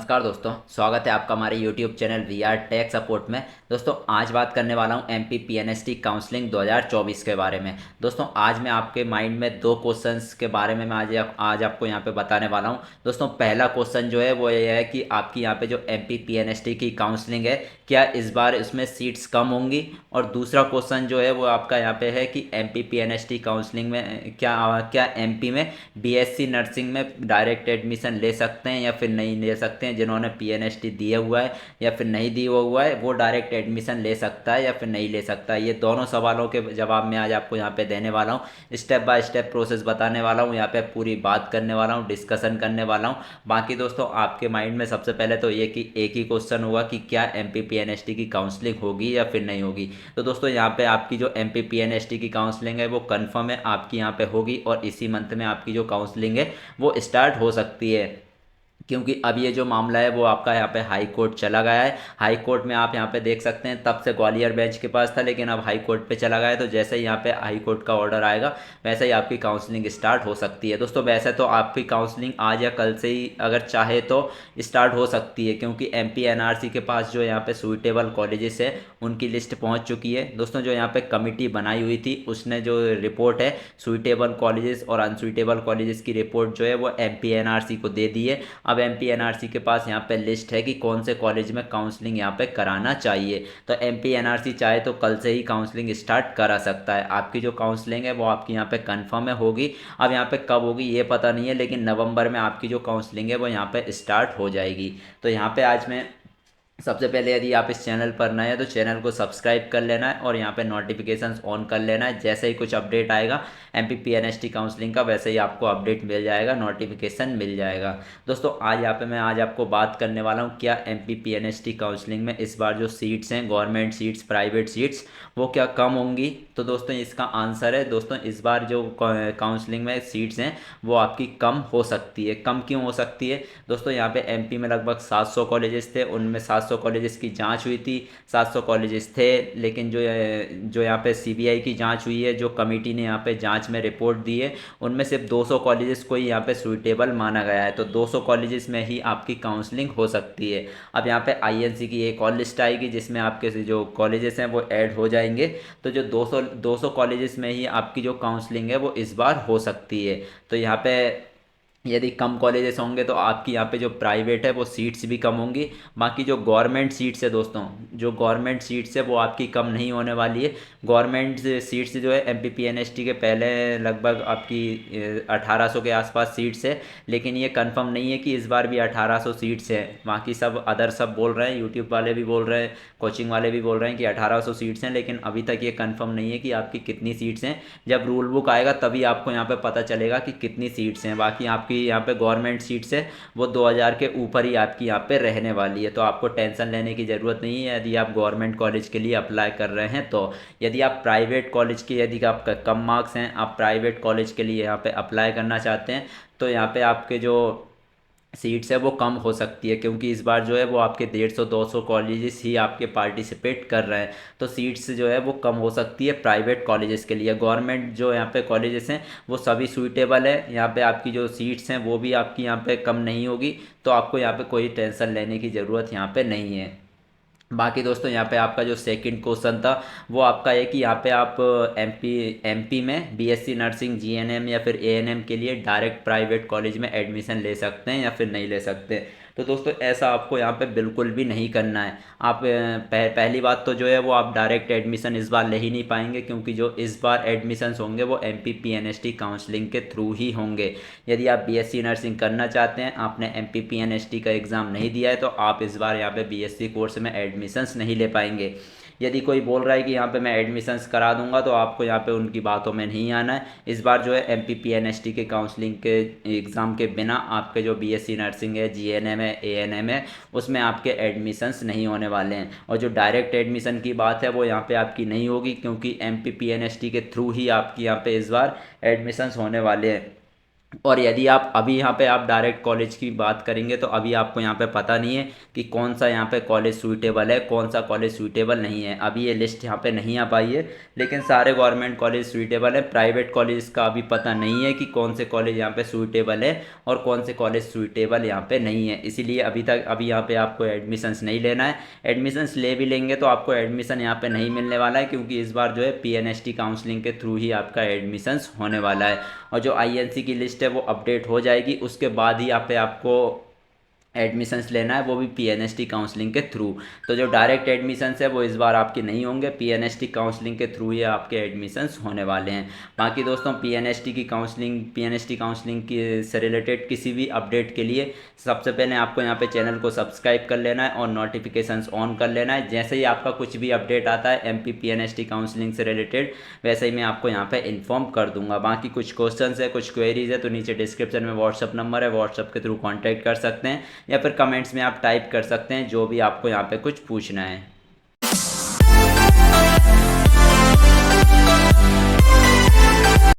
नमस्कार दोस्तों, स्वागत है आपका हमारे YouTube channel we are tech support में। दोस्तों आज बात करने वाला हूं MPPNST काउंसलिंग 2024 के बारे में। दोस्तों आज मैं आपके माइंड में दो क्वेश्चंस के बारे में मैं आज आपको यहां पे बताने वाला हूं। दोस्तों पहला क्वेश्चन जो है वो ये है कि आपकी यहां पे जो MPPNST की काउंसलिंग है, क्या इस बार इसमें सीट्स कम होंगी। और दूसरा क्वेश्चन जो है वो आपका यहाँ पे है कि MPPNST काउंसलिंग में क्या क्या MP में BSc नर्सिंग में डायरेक्ट एडमिशन ले सकते हैं या फिर नहीं ले सकते हैं। जिन्होंने PNST दिया हुआ है या फिर नहीं दिया हुआ है वो डायरेक्ट एडमिशन ले सकता है या फिर नहीं ले सकता है। ये दोनों सवालों के जवाब मैं आज आपको यहाँ पे देने वाला हूँ। स्टेप बाय स्टेप प्रोसेस बताने वाला हूँ, यहाँ पे पूरी बात करने वाला हूँ, डिस्कशन करने वाला हूँ। बाकी दोस्तों आपके माइंड में सबसे पहले तो ये कि एक ही क्वेश्चन होगा कि क्या MPPNST की काउंसलिंग होगी या फिर नहीं होगी। तो दोस्तों यहाँ पे आपकी जो MPPNST की काउंसलिंग है वो कंफर्म है, आपकी यहाँ पे होगी और इसी मंथ में आपकी जो काउंसलिंग है वो स्टार्ट हो सकती है। क्योंकि अब ये जो मामला है वो आपका यहाँ पे हाई कोर्ट चला गया है। हाई कोर्ट में आप यहाँ पे देख सकते हैं तब से ग्वालियर बेंच के पास था, लेकिन अब हाई कोर्ट पे चला गया है। तो जैसे ही यहाँ पे हाई कोर्ट का ऑर्डर आएगा वैसे ही आपकी काउंसलिंग स्टार्ट हो सकती है। दोस्तों वैसे तो आपकी काउंसलिंग आज या कल से ही अगर चाहे तो स्टार्ट हो सकती है, क्योंकि MP NRC के पास जो यहाँ पे सुइटेबल कॉलेजेस है उनकी लिस्ट पहुँच चुकी है। दोस्तों जो यहाँ पे कमिटी बनाई हुई थी उसने जो रिपोर्ट है सुइटेबल कॉलेजेस और अनसुइटेबल कॉलेजेस की रिपोर्ट जो है वो MP NRC को दे दी है। अब MP NRC के पास यहाँ पे लिस्ट है कि कौन से कॉलेज में काउंसलिंग यहाँ पे कराना चाहिए। तो MP NRC चाहे तो कल से ही काउंसलिंग स्टार्ट करा सकता है। आपकी जो काउंसलिंग है वो आपकी यहाँ पे कंफर्म है होगी। अब यहाँ पे कब होगी ये पता नहीं है, लेकिन नवंबर में आपकी जो काउंसलिंग है वो यहाँ पे स्टार्ट हो जाएगी। तो यहाँ पे आज मैं सबसे पहले यदि आप इस चैनल पर नए हैं तो चैनल को सब्सक्राइब कर लेना है और यहाँ पे नोटिफिकेशंस ऑन कर लेना है। जैसे ही कुछ अपडेट आएगा MPPNST काउंसलिंग का वैसे ही आपको अपडेट मिल जाएगा, नोटिफिकेशन मिल जाएगा। दोस्तों आज यहाँ पे मैं आज आपको बात करने वाला हूँ क्या MPPNST काउंसलिंग में इस बार जो सीट्स हैं गवर्नमेंट सीट्स प्राइवेट सीट्स वो क्या कम होंगी। तो दोस्तों इसका आंसर है दोस्तों इस बार जो काउंसलिंग में सीट्स हैं वो आपकी कम हो सकती है। कम क्यों हो सकती है दोस्तों, यहाँ पे MP में लगभग 700 कॉलेजेस थे, उनमें 700 कॉलेजेस की जांच हुई थी। 700 कॉलेजेस थे, लेकिन जो यहाँ पे CBI की जांच हुई है, जो कमेटी ने यहाँ पे जांच में रिपोर्ट दी है, उनमें सिर्फ 200 कॉलेजेस को ही यहाँ पे सुइटेबल माना गया है। तो 200 कॉलेजेस में ही आपकी काउंसलिंग हो सकती है। अब यहाँ पे INC की एक और लिस्ट आएगी जिसमें आपके जो कॉलेजेस हैं वो ऐड हो जाएंगे। तो जो 200 कॉलेजेस में ही आपकी जो काउंसलिंग है वो इस बार हो सकती है। तो यहाँ पे यदि कम कॉलेजेस होंगे तो आपकी यहाँ पे जो प्राइवेट है वो सीट्स भी कम होंगी। बाकी जो गवर्नमेंट सीट्स है दोस्तों, जो गवर्नमेंट सीट्स है वो आपकी कम नहीं होने वाली है। गवर्नमेंट सीट्स जो है MPPNST के पहले लगभग आपकी 1800 के आसपास सीट्स है, लेकिन ये कंफर्म नहीं है कि इस बार भी 1800 सीट्स है। बाकी सब अदर सब बोल रहे हैं, यूट्यूब वाले भी बोल रहे हैं, कोचिंग वाले भी बोल रहे हैं कि 1800 सीट्स हैं, लेकिन अभी तक ये कंफर्म नहीं है कि आपकी कितनी सीट्स हैं। जब रूल बुक आएगा तभी आपको यहाँ पे पता चलेगा कि कितनी सीट्स हैं। बाकी आपकी यहाँ पे गवर्नमेंट सीट्स है वो 2000 के ऊपर ही आपकी यहाँ पे रहने वाली है। तो आपको टेंशन लेने की ज़रूरत नहीं है यदि आप गवर्नमेंट कॉलेज के लिए अप्लाई कर रहे हैं। तो यदि आप प्राइवेट कॉलेज के यदि आपका कम मार्क्स हैं, आप प्राइवेट कॉलेज के लिए यहाँ पे अप्लाई करना चाहते हैं, तो यहाँ पे आपके जो सीट्स है वो कम हो सकती है, क्योंकि इस बार जो है वो आपके 150-200 कॉलेजेस ही आपके पार्टिसिपेट कर रहे हैं। तो सीट्स जो है वो कम हो सकती है प्राइवेट कॉलेजेस के लिए। गवर्नमेंट जो यहाँ पे कॉलेजेस हैं वो सभी सूटेबल है, यहाँ पे आपकी जो सीट्स हैं वो भी आपकी यहाँ पे कम नहीं होगी। तो आपको यहाँ पे कोई टेंशन लेने की ज़रूरत यहाँ पे नहीं है। बाकी दोस्तों यहाँ पे आपका जो सेकंड क्वेश्चन था वो आपका है कि यहाँ पे आप MP में BSc नर्सिंग GNM या फिर ANM के लिए डायरेक्ट प्राइवेट कॉलेज में एडमिशन ले सकते हैं या फिर नहीं ले सकते। तो दोस्तों ऐसा आपको यहाँ पे बिल्कुल भी नहीं करना है। आप पहली बात तो जो है वो आप डायरेक्ट एडमिशन इस बार ले ही नहीं पाएंगे, क्योंकि जो इस बार एडमिशन्स होंगे वो MPPNST काउंसलिंग के थ्रू ही होंगे। यदि आप BSc नर्सिंग करना चाहते हैं, आपने MPPNST का एग्ज़ाम नहीं दिया है, तो आप इस बार यहाँ पे BSc कोर्स में एडमिशन्स नहीं ले पाएंगे। यदि कोई बोल रहा है कि यहाँ पे मैं एडमिशन्स करा दूंगा, तो आपको यहाँ पे उनकी बातों में नहीं आना है। इस बार जो है MPPNST के काउंसलिंग के एग्ज़ाम के बिना आपके जो BSc नर्सिंग है, GNM है, ANM है, उसमें आपके एडमिशन्स नहीं होने वाले हैं। और जो डायरेक्ट एडमिशन की बात है वो यहाँ पे आपकी नहीं होगी, क्योंकि MPPNST के थ्रू ही आपकी यहाँ पे इस बार एडमिशन्स होने वाले हैं। और यदि आप अभी यहाँ पे आप डायरेक्ट कॉलेज की बात करेंगे तो अभी आपको यहाँ पे पता नहीं है कि कौन सा यहाँ पे कॉलेज सूटेबल है, कौन सा कॉलेज सूटेबल नहीं है। अभी ये लिस्ट यहाँ पे नहीं आ पाई है, लेकिन सारे गवर्नमेंट कॉलेज सूटेबल है। प्राइवेट कॉलेज का अभी पता नहीं है कि कौन से कॉलेज यहाँ पे सूटेबल है और कौन से कॉलेज सूटेबल यहाँ पे नहीं है। इसीलिए अभी यहाँ पे आपको एडमिशन्स नहीं लेना है। एडमिशन्स ले भी लेंगे तो आपको एडमिशन यहाँ पे नहीं मिलने वाला है, क्योंकि इस बार जो है पीएनएसटी काउंसलिंग के थ्रू ही आपका एडमिशन्स होने वाला है। और जो आईएनसी की लिस्ट है वो अपडेट हो जाएगी, उसके बाद ही यहाँ पे आपको एडमिशन्स लेना है, वो भी पीएनएसटी काउंसलिंग के थ्रू। तो जो डायरेक्ट एडमिशन्स है वो इस बार आपके नहीं होंगे, पीएनएसटी काउंसलिंग के थ्रू ही आपके एडमिशन्स होने वाले हैं। बाकी दोस्तों पीएनएसटी काउंसलिंग की से रिलेटेड किसी भी अपडेट के लिए सबसे पहले आपको यहाँ पे चैनल को सब्सक्राइब कर लेना है और नोटिफिकेशंस ऑन कर लेना है। जैसे ही आपका कुछ भी अपडेट आता है एमपी पीएनएसटी काउंसलिंग से रिलेटेड, वैसे ही मैं आपको यहाँ पे इन्फॉर्म कर दूंगा। बाकी कुछ क्वेश्चंस है, कुछ क्वेरीज है, तो नीचे डिस्क्रिप्शन में व्हाट्सअप नंबर है, व्हाट्सअप के थ्रू कॉन्टैक्ट कर सकते हैं, या फिर कमेंट्स में आप टाइप कर सकते हैं जो भी आपको यहाँ पे कुछ पूछना है।